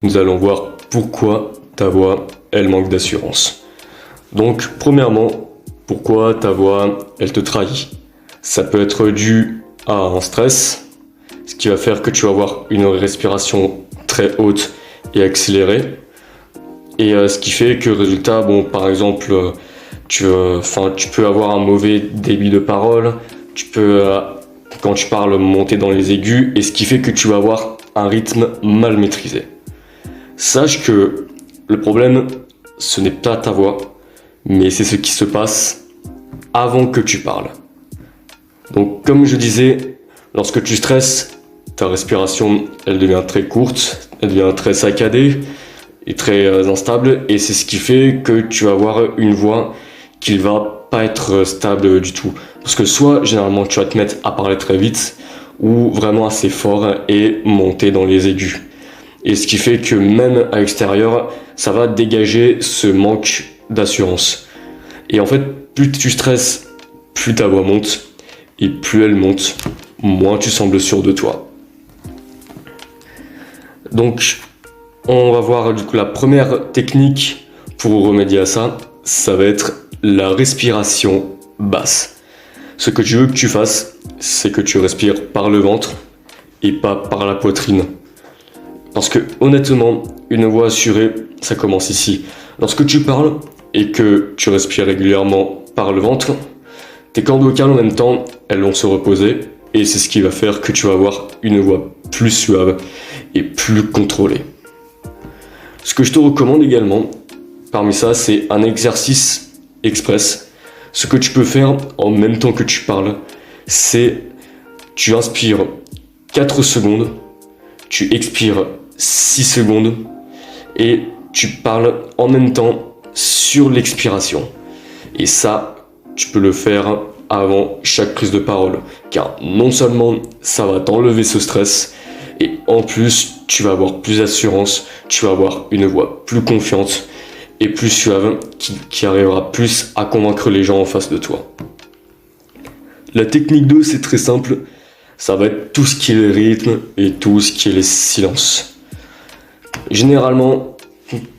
Nous allons voir pourquoi ta voix, elle manque d'assurance. Donc, premièrement, pourquoi ta voix, elle te trahit. Ça peut être dû à un stress, ce qui va faire que tu vas avoir une respiration très haute et accélérée. Et ce qui fait que, résultat, par exemple, tu peux avoir un mauvais débit de parole, tu peux, quand tu parles, monter dans les aigus, et ce qui fait que tu vas avoir un rythme mal maîtrisé. Sache que le problème, ce n'est pas ta voix, mais c'est ce qui se passe avant que tu parles. Donc, comme je disais, lorsque tu stresses, ta respiration, elle devient très courte, elle devient très saccadée et très instable, et c'est ce qui fait que tu vas avoir une voix qui ne va pas être stable du tout. Parce que soit, généralement, tu vas te mettre à parler très vite, ou vraiment assez fort et monter dans les aigus. Et ce qui fait que même à l'extérieur, ça va dégager ce manque d'assurance. Et en fait, plus tu stresses, plus ta voix monte. Et plus elle monte, moins tu sembles sûr de toi. Donc, on va voir du coup la première technique pour remédier à ça. Ça va être la respiration basse. Ce que tu veux que tu fasses, c'est que tu respires par le ventre et pas par la poitrine. Parce que honnêtement, une voix assurée, ça commence ici. Lorsque tu parles et que tu respires régulièrement par le ventre, tes cordes vocales en même temps, elles vont se reposer et c'est ce qui va faire que tu vas avoir une voix plus suave et plus contrôlée. Ce que je te recommande également, parmi ça, c'est un exercice express. Ce que tu peux faire en même temps que tu parles, c'est tu inspires 4 secondes, tu expires 6 secondes et tu parles en même temps sur l'expiration. Et ça, tu peux le faire avant chaque prise de parole, car non seulement ça va t'enlever ce stress, et en plus tu vas avoir plus d'assurance, tu vas avoir une voix plus confiante et plus suave qui arrivera plus à convaincre les gens en face de toi. La technique 2, c'est très simple, ça va être tout ce qui est le rythme et tout ce qui est les silences. Généralement,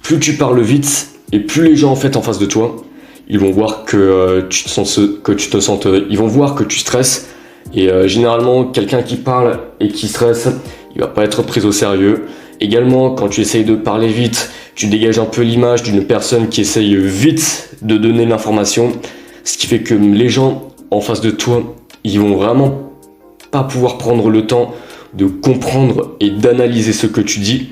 plus tu parles vite et plus les gens en fait en face de toi, ils vont voir que tu te sens, ils vont voir que tu stresses. Et généralement, quelqu'un qui parle et qui stresse, il va pas être pris au sérieux. Également, quand tu essayes de parler vite, tu dégages un peu l'image d'une personne qui essaye vite de donner l'information, ce qui fait que les gens en face de toi, ils vont vraiment pas pouvoir prendre le temps de comprendre et d'analyser ce que tu dis.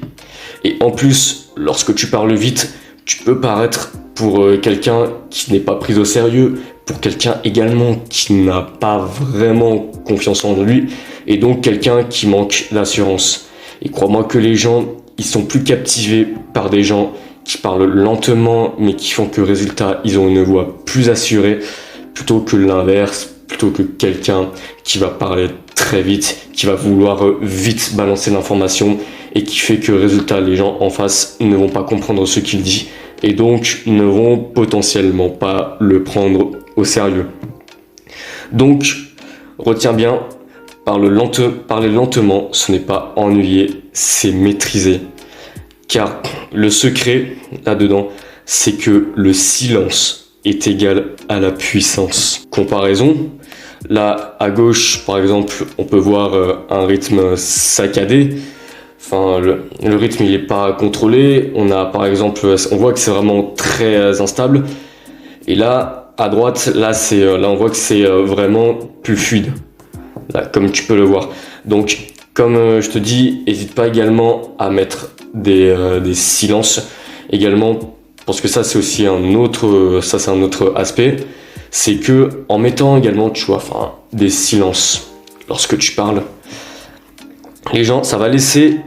Et en plus, lorsque tu parles vite, tu peux paraître pour quelqu'un qui n'est pas pris au sérieux, pour quelqu'un également qui n'a pas vraiment confiance en lui, et donc quelqu'un qui manque d'assurance. Et crois-moi que les gens, ils sont plus captivés par des gens qui parlent lentement, mais qui font que résultat, ils ont une voix plus assurée, plutôt que l'inverse, plutôt que quelqu'un qui va parler très vite, qui va vouloir vite balancer l'information, et qui fait que résultat, les gens en face ne vont pas comprendre ce qu'il dit, et donc ne vont potentiellement pas le prendre au sérieux. Donc, retiens bien, parler lentement, ce n'est pas ennuyer, c'est maîtriser. Car le secret, là-dedans, c'est que le silence est égal à la puissance. Comparaison, là, à gauche, par exemple, on peut voir un rythme saccadé. Enfin, le rythme, il n'est pas contrôlé. On a, par exemple, on voit que c'est vraiment très instable. Et là, à droite, là, on voit que c'est vraiment plus fluide. Là, comme tu peux le voir. Donc, comme je te dis, n'hésite pas également à mettre des silences. Également, parce que ça, c'est aussi un autre aspect. C'est que, en mettant également, tu vois, des silences lorsque tu parles, les gens, ça va laisser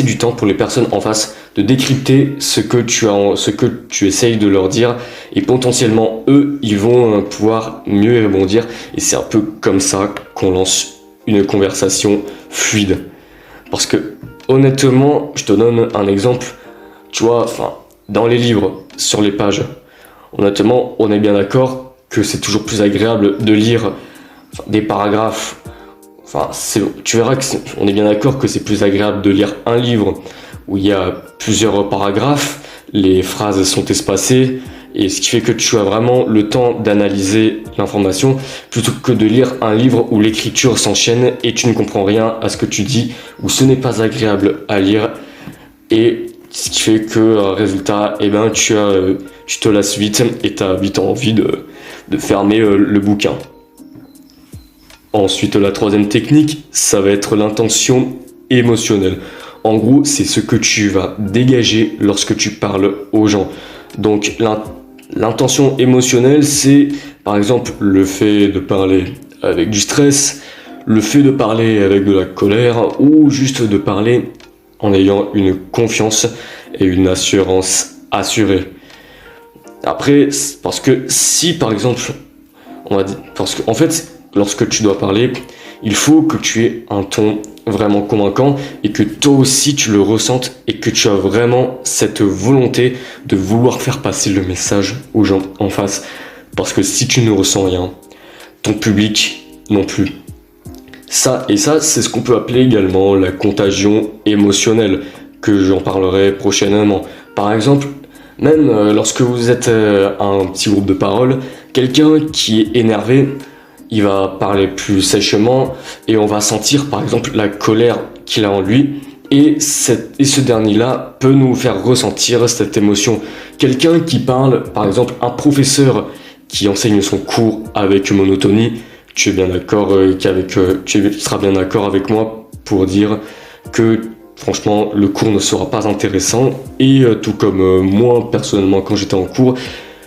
du temps pour les personnes en face de décrypter ce que tu essayes de leur dire, et potentiellement eux, ils vont pouvoir mieux rebondir, et c'est un peu comme ça qu'on lance une conversation fluide. Parce que honnêtement, je te donne un exemple, tu vois, dans les livres, sur les pages, honnêtement, on est bien d'accord que c'est toujours plus agréable de lire des paragraphes tu verras on est bien d'accord que c'est plus agréable de lire un livre où il y a plusieurs paragraphes, les phrases sont espacées, et ce qui fait que tu as vraiment le temps d'analyser l'information, plutôt que de lire un livre où l'écriture s'enchaîne et tu ne comprends rien à ce que tu dis, où ce n'est pas agréable à lire, et ce qui fait que, résultat, tu te lasses vite et tu as vite envie de fermer le bouquin. Ensuite, la troisième technique, ça va être l'intention émotionnelle. En gros, c'est ce que tu vas dégager lorsque tu parles aux gens. Donc, l'intention émotionnelle, c'est par exemple le fait de parler avec du stress, le fait de parler avec de la colère, ou juste de parler en ayant une confiance et une assurance assurée. Après, parce que si par exemple, parce qu'en fait, lorsque tu dois parler, il faut que tu aies un ton vraiment convaincant et que toi aussi tu le ressentes et que tu as vraiment cette volonté de vouloir faire passer le message aux gens en face. Parce que si tu ne ressens rien, ton public non plus. Ça, c'est ce qu'on peut appeler également la contagion émotionnelle, que j'en parlerai prochainement. Par exemple, même lorsque vous êtes un petit groupe de parole, quelqu'un qui est énervé, il va parler plus sèchement et on va sentir par exemple la colère qu'il a en lui, et ce dernier-là peut nous faire ressentir cette émotion. Quelqu'un qui parle, par exemple un professeur qui enseigne son cours avec monotonie, tu es bien d'accord tu seras bien d'accord avec moi pour dire que franchement le cours ne sera pas intéressant, et tout comme moi personnellement quand j'étais en cours,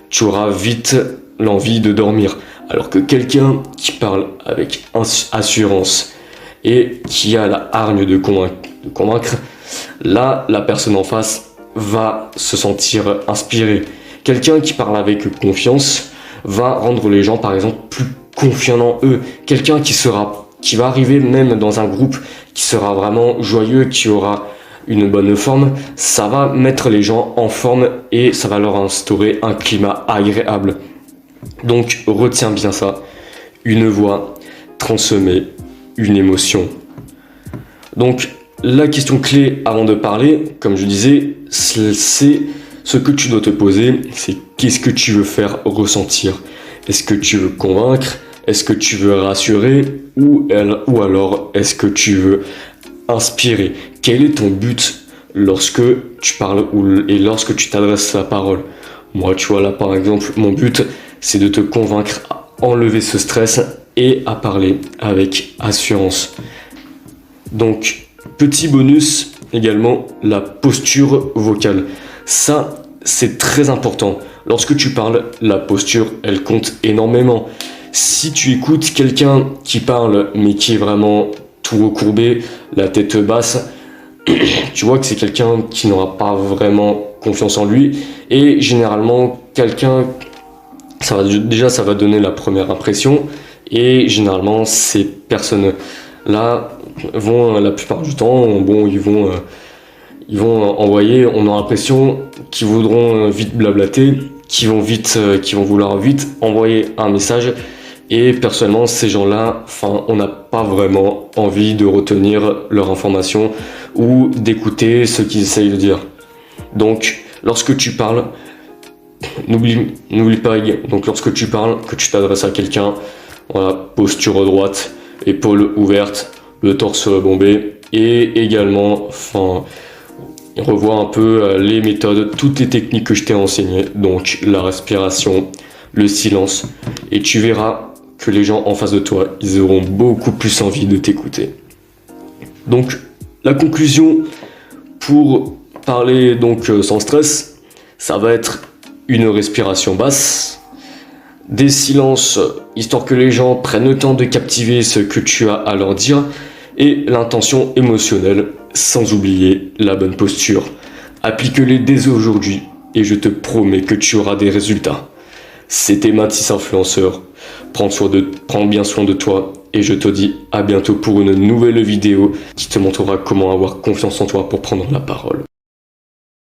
tu auras vite l'envie de dormir. Alors que quelqu'un qui parle avec assurance et qui a la hargne de convaincre, là, la personne en face va se sentir inspirée. Quelqu'un qui parle avec confiance va rendre les gens, par exemple, plus confiants en eux. Quelqu'un qui va arriver même dans un groupe qui sera vraiment joyeux, qui aura une bonne forme, ça va mettre les gens en forme et ça va leur instaurer un climat agréable. Donc retiens bien ça, une voix transmet une émotion. Donc la question clé avant de parler, comme je disais, c'est ce que tu dois te poser, c'est qu'est-ce que tu veux faire ressentir. Est-ce que tu veux convaincre? Est-ce que tu veux rassurer? Ou alors est-ce que tu veux inspirer? Quel est ton but lorsque tu parles et lorsque tu t'adresses la parole? Moi, tu vois là par exemple, mon but c'est de te convaincre à enlever ce stress et à parler avec assurance. Donc, petit bonus également, la posture vocale. Ça, c'est très important. Lorsque tu parles, la posture, elle compte énormément. Si tu écoutes quelqu'un qui parle, mais qui est vraiment tout recourbé, la tête basse, tu vois que c'est quelqu'un qui n'aura pas vraiment confiance en lui. Et généralement, ça va donner la première impression, et généralement ces personnes-là vont la plupart du temps, ils vont envoyer, on a l'impression qu'ils voudront vite blablater, qu'ils vont vouloir vite envoyer un message, et personnellement ces gens-là, on n'a pas vraiment envie de retenir leur information ou d'écouter ce qu'ils essayent de dire. Donc lorsque tu parles, n'oublie pas, donc lorsque tu parles, que tu t'adresses à quelqu'un, voilà, posture droite, épaules ouvertes, le torse bombé, et également, revois un peu les méthodes, toutes les techniques que je t'ai enseignées, donc la respiration, le silence, et tu verras que les gens en face de toi, ils auront beaucoup plus envie de t'écouter. Donc, la conclusion pour parler donc sans stress, ça va être une respiration basse, des silences histoire que les gens prennent le temps de captiver ce que tu as à leur dire, et l'intention émotionnelle, sans oublier la bonne posture. Applique-les dès aujourd'hui et je te promets que tu auras des résultats. C'était Mathis Influenceur. Prends bien soin de toi et je te dis à bientôt pour une nouvelle vidéo qui te montrera comment avoir confiance en toi pour prendre la parole.